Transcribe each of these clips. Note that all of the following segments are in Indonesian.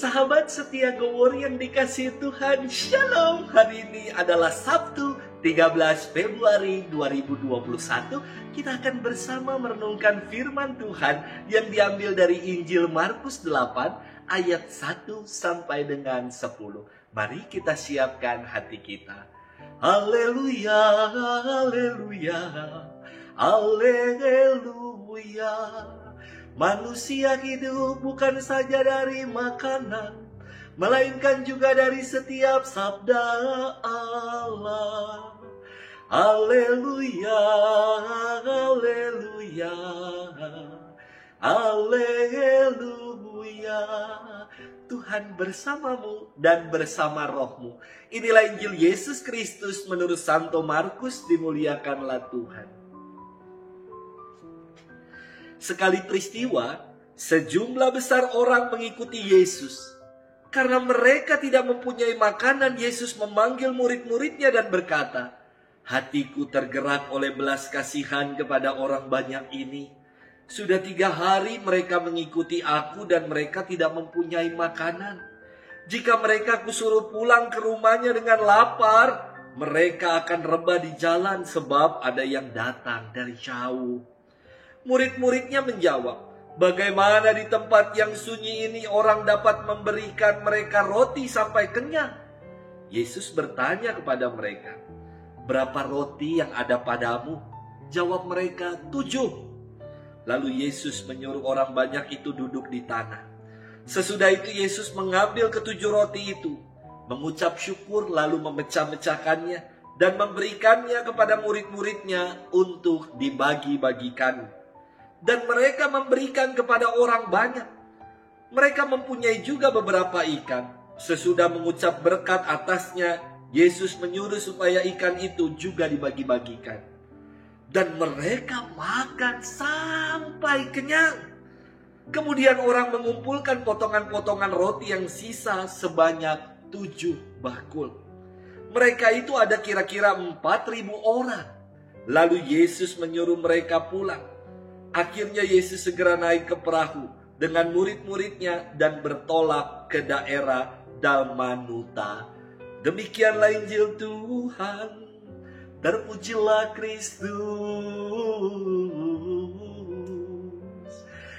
Sahabat setia Gowor yang dikasihi Tuhan, Shalom. Hari ini adalah Sabtu 13 Februari 2021. Kita akan bersama merenungkan firman Tuhan yang diambil dari Injil Markus 8 ayat 1 sampai dengan 10. Mari kita siapkan hati kita. Haleluya, haleluya, haleluya. Manusia hidup bukan saja dari makanan, melainkan juga dari setiap sabda Allah. Haleluya, haleluya, haleluya. Tuhan bersamamu dan bersama rohmu. Inilah Injil Yesus Kristus menurut Santo Markus, dimuliakanlah Tuhan. Sekali peristiwa, sejumlah besar orang mengikuti Yesus. Karena mereka tidak mempunyai makanan, Yesus memanggil murid-muridnya dan berkata, "Hatiku tergerak oleh belas kasihan kepada orang banyak ini. Sudah 3 hari mereka mengikuti aku dan mereka tidak mempunyai makanan. Jika mereka kusuruh pulang ke rumahnya dengan lapar, mereka akan rebah di jalan sebab ada yang datang dari jauh." Murid-muridnya menjawab, "Bagaimana di tempat yang sunyi ini orang dapat memberikan mereka roti sampai kenyang?" Yesus bertanya kepada mereka, "Berapa roti yang ada padamu?" Jawab mereka, 7. Lalu Yesus menyuruh orang banyak itu duduk di tanah. Sesudah itu Yesus mengambil ke-7 roti itu, mengucap syukur lalu memecah-mecahkannya dan memberikannya kepada murid-muridnya untuk dibagi-bagikan. Dan mereka memberikan kepada orang banyak. Mereka mempunyai juga beberapa ikan. Sesudah mengucap berkat atasnya, Yesus menyuruh supaya ikan itu juga dibagi-bagikan. Dan mereka makan sampai kenyang. Kemudian orang mengumpulkan potongan-potongan roti yang sisa sebanyak 7 bakul. Mereka itu ada kira-kira 4.000 orang. Lalu Yesus menyuruh mereka pulang. Akhirnya Yesus segera naik ke perahu dengan murid-muridnya dan bertolak ke daerah Dalmanuta. Demikianlah Injil Tuhan. Terpujilah Kristus.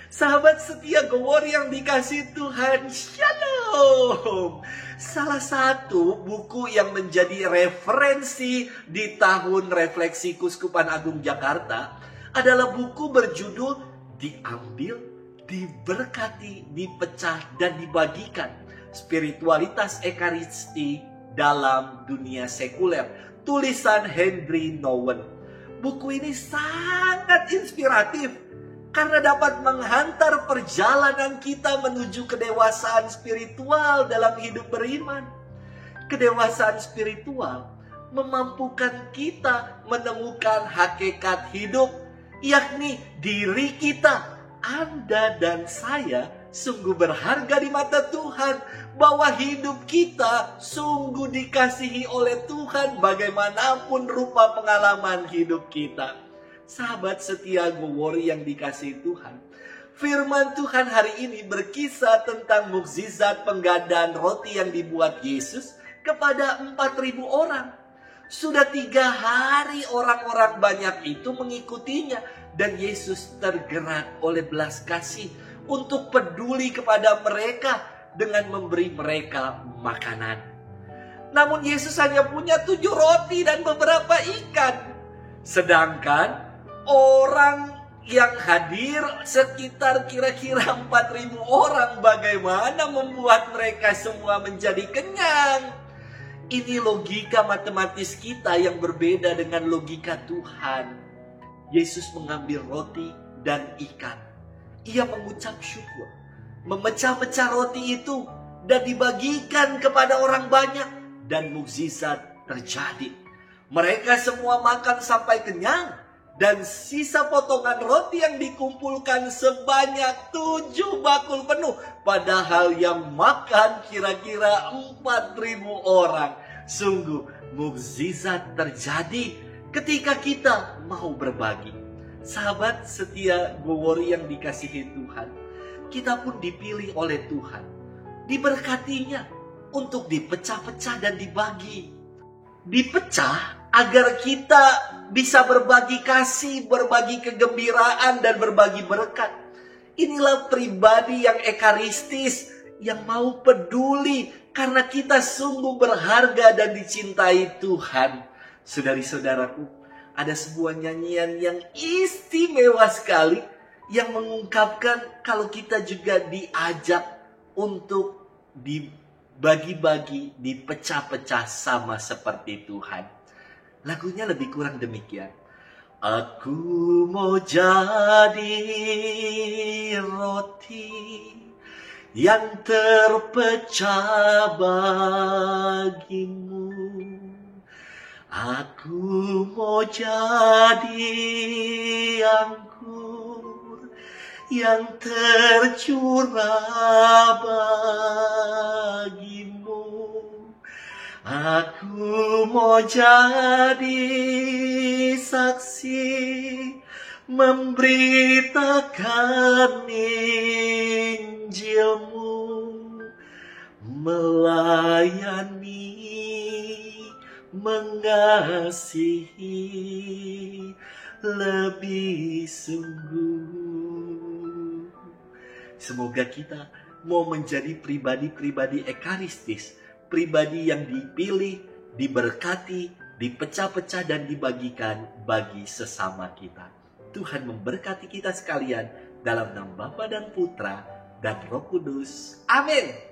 Sahabat setia Gowor yang dikasihi Tuhan, Shalom. Salah satu buku yang menjadi referensi di tahun refleksi Keuskupan Agung Jakarta adalah buku berjudul Diambil, Diberkati, Dipecah, dan Dibagikan. Spiritualitas Ekaristi dalam Dunia Sekuler. Tulisan Henry Nouwen. Buku ini sangat inspiratif karena dapat menghantar perjalanan kita menuju kedewasaan spiritual dalam hidup beriman. Kedewasaan spiritual memampukan kita menemukan hakikat hidup, yakni diri kita. Anda dan saya sungguh berharga di mata Tuhan, bahwa hidup kita sungguh dikasihi oleh Tuhan bagaimanapun rupa pengalaman hidup kita. Sahabat setia Gowor yang dikasihi Tuhan, firman Tuhan hari ini berkisah tentang mukjizat penggandaan roti yang dibuat Yesus kepada 4.000 orang. Sudah 3 hari orang-orang banyak itu mengikutinya. Dan Yesus tergerak oleh belas kasih untuk peduli kepada mereka dengan memberi mereka makanan. Namun Yesus hanya punya 7 roti dan beberapa ikan. Sedangkan orang yang hadir sekitar kira-kira 4.000 orang, bagaimana membuat mereka semua menjadi kenyang? Ini logika matematis kita yang berbeda dengan logika Tuhan. Yesus mengambil roti dan ikan. Ia mengucap syukur, memecah-mecah roti itu dan dibagikan kepada orang banyak. Dan mukjizat terjadi. Mereka semua makan sampai kenyang. Dan sisa potongan roti yang dikumpulkan sebanyak 7 bakul penuh. Padahal yang makan kira-kira 4.000 orang. Sungguh mukjizat terjadi ketika kita mau berbagi. Sahabat setia Gowor yang dikasihi Tuhan, kita pun dipilih oleh Tuhan. diberkatinya untuk dipecah-pecah dan dibagi. Dipecah agar kita bisa berbagi kasih, berbagi kegembiraan, dan berbagi berkat. Inilah pribadi yang ekaristis, yang mau peduli karena kita sungguh berharga dan dicintai Tuhan. Saudari-saudaraku, ada sebuah nyanyian yang istimewa sekali yang mengungkapkan kalau kita juga diajak untuk dibagi-bagi, dipecah-pecah sama seperti Tuhan. Lagunya lebih kurang demikian. Aku mau jadi roti yang terpecah bagimu. Aku mau jadi anggur yang tercurah bagimu. Aku mau jadi saksi memberitakan Injilmu, melayani, mengasihi lebih sungguh. Semoga kita mau menjadi pribadi-pribadi ekaristis, pribadi yang dipilih, diberkati, dipecah-pecah dan dibagikan bagi sesama kita. Tuhan memberkati kita sekalian dalam nama Bapa dan Putra dan Roh Kudus. Amin.